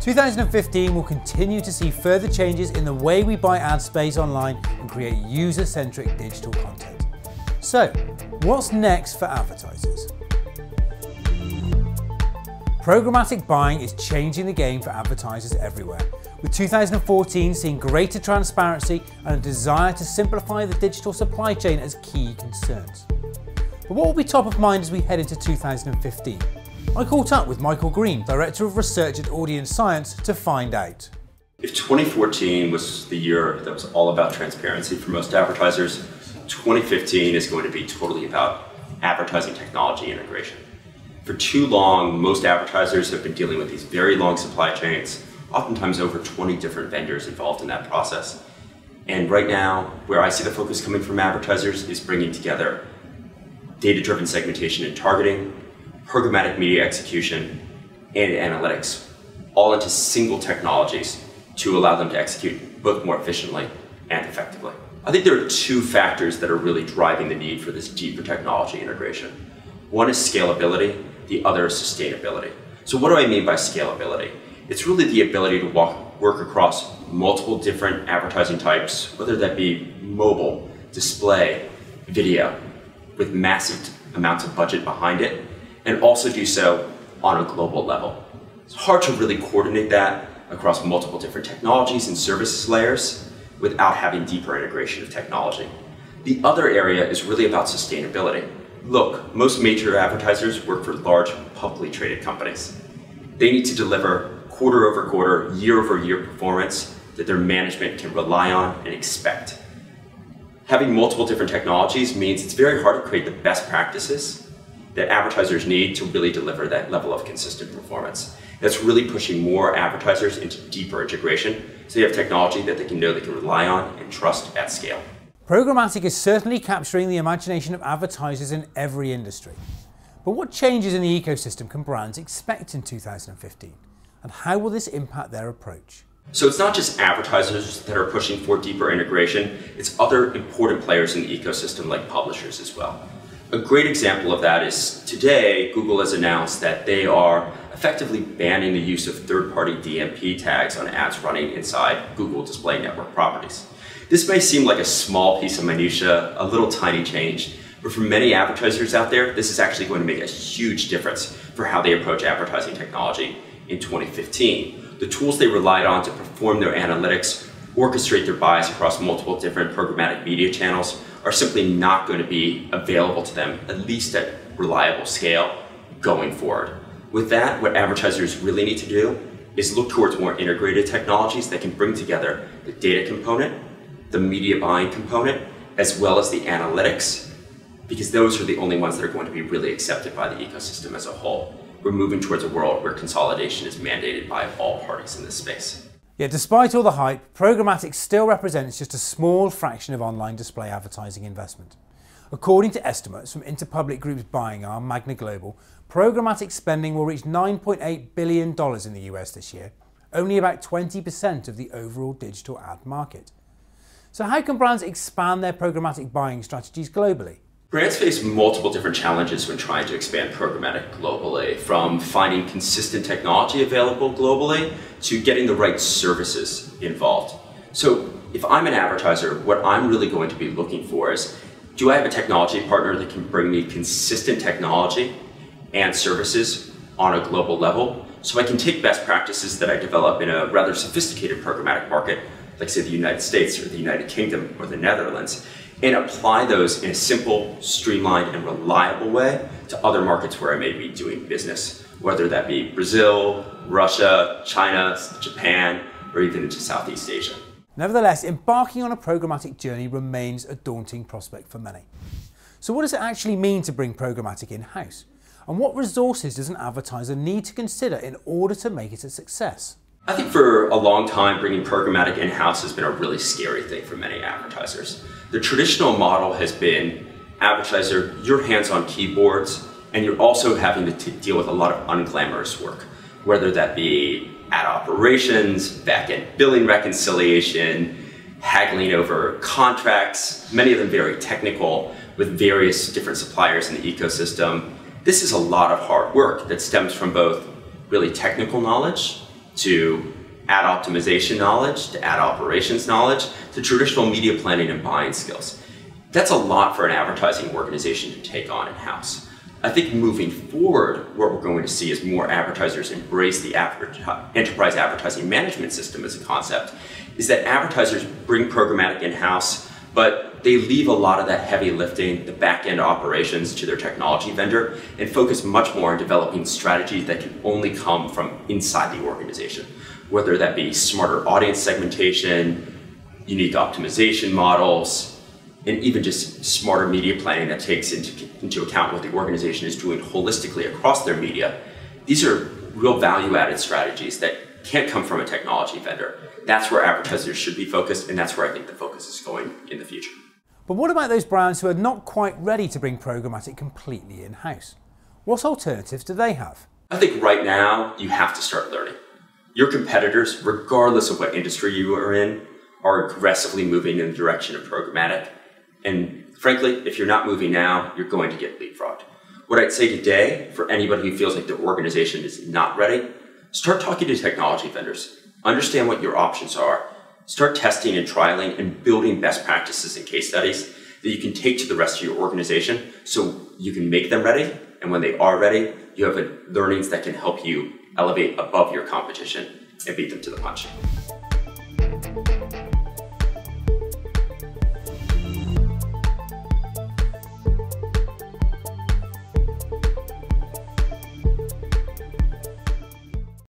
2015 will continue to see further changes in the way we buy ad space online and create user-centric digital content. So, what's next for advertisers? Programmatic buying is changing the game for advertisers everywhere, with 2014 seeing greater transparency and a desire to simplify the digital supply chain as key concerns. But what will be top of mind as we head into 2015? I caught up with Michael Greene, Director of Research at AudienceScience, to find out. If 2014 was the year that was all about transparency for most advertisers, 2015 is going to be totally about advertising technology integration. For too long, most advertisers have been dealing with these very long supply chains, oftentimes over 20 different vendors involved in that process. And right now, where I see the focus coming from advertisers is bringing together data-driven segmentation and targeting, programmatic media execution, and analytics, all into single technologies to allow them to execute both more efficiently and effectively. I think there are two factors that are really driving the need for this deeper technology integration. One is scalability, the other is sustainability. So what do I mean by scalability? It's really the ability to work across multiple different advertising types, whether that be mobile, display, video, with massive amounts of budget behind it, and also do so on a global level. It's hard to really coordinate that across multiple different technologies and services layers without having deeper integration of technology. The other area is really about sustainability. Look, most major advertisers work for large publicly traded companies. They need to deliver quarter over quarter, year over year performance that their management can rely on and expect. Having multiple different technologies means it's very hard to create the best practices that advertisers need to really deliver that level of consistent performance. That's really pushing more advertisers into deeper integration so they have technology that they can rely on and trust at scale. Programmatic is certainly capturing the imagination of advertisers in every industry. But what changes in the ecosystem can brands expect in 2015? And how will this impact their approach? So it's not just advertisers that are pushing for deeper integration, it's other important players in the ecosystem like publishers as well. A great example of that is today, Google has announced that they are effectively banning the use of third-party DMP tags on ads running inside Google Display Network properties. This may seem like a small piece of minutia, a little tiny change, but for many advertisers out there, this is actually going to make a huge difference for how they approach advertising technology in 2015. The tools they relied on to perform their analytics, orchestrate their buys across multiple different programmatic media channels are simply not going to be available to them, at least at reliable scale, going forward. With that, what advertisers really need to do is look towards more integrated technologies that can bring together the data component, the media buying component, as well as the analytics, because those are the only ones that are going to be really accepted by the ecosystem as a whole. We're moving towards a world where consolidation is mandated by all parties in this space. Yet despite all the hype, programmatic still represents just a small fraction of online display advertising investment. According to estimates from Interpublic Group's buying arm, Magna Global, programmatic spending will reach $9.8 billion in the US this year, only about 20% of the overall digital ad market. So how can brands expand their programmatic buying strategies globally? Brands face multiple different challenges when trying to expand programmatic globally, from finding consistent technology available globally to getting the right services involved. So if I'm an advertiser, what I'm really going to be looking for is, do I have a technology partner that can bring me consistent technology and services on a global level so I can take best practices that I develop in a rather sophisticated programmatic market, like say the United States or the United Kingdom or the Netherlands, and apply those in a simple, streamlined, and reliable way to other markets where I may be doing business, whether that be Brazil, Russia, China, Japan, or even into Southeast Asia. Nevertheless, embarking on a programmatic journey remains a daunting prospect for many. So what does it actually mean to bring programmatic in-house? And what resources does an advertiser need to consider in order to make it a success? I think for a long time, bringing programmatic in-house has been a really scary thing for many advertisers. The traditional model has been, advertiser, you're hands on keyboards, and you're also having to deal with a lot of unglamorous work, whether that be ad operations, back-end billing reconciliation, haggling over contracts, many of them very technical, with various different suppliers in the ecosystem. This is a lot of hard work that stems from both really technical knowledge to ad optimization knowledge, to ad operations knowledge, to traditional media planning and buying skills. That's a lot for an advertising organization to take on in-house. I think moving forward, what we're going to see is more advertisers embrace the enterprise advertising management system as a concept, is that advertisers bring programmatic in-house, but they leave a lot of that heavy lifting, the back-end operations to their technology vendor, and focus much more on developing strategies that can only come from inside the organization, whether that be smarter audience segmentation, unique optimization models, and even just smarter media planning that takes into account what the organization is doing holistically across their media. These are real value-added strategies that can't come from a technology vendor. That's where advertisers should be focused, and that's where I think the focus is going in the future. But what about those brands who are not quite ready to bring programmatic completely in-house? What alternatives do they have? I think right now you have to start learning. Your competitors, regardless of what industry you are in, are aggressively moving in the direction of programmatic. And frankly, if you're not moving now, you're going to get leapfrogged. What I'd say today, for anybody who feels like their organization is not ready, start talking to technology vendors. Understand what your options are. Start testing and trialing and building best practices and case studies that you can take to the rest of your organization so you can make them ready. And when they are ready, you have learnings that can help you elevate above your competition and beat them to the punch.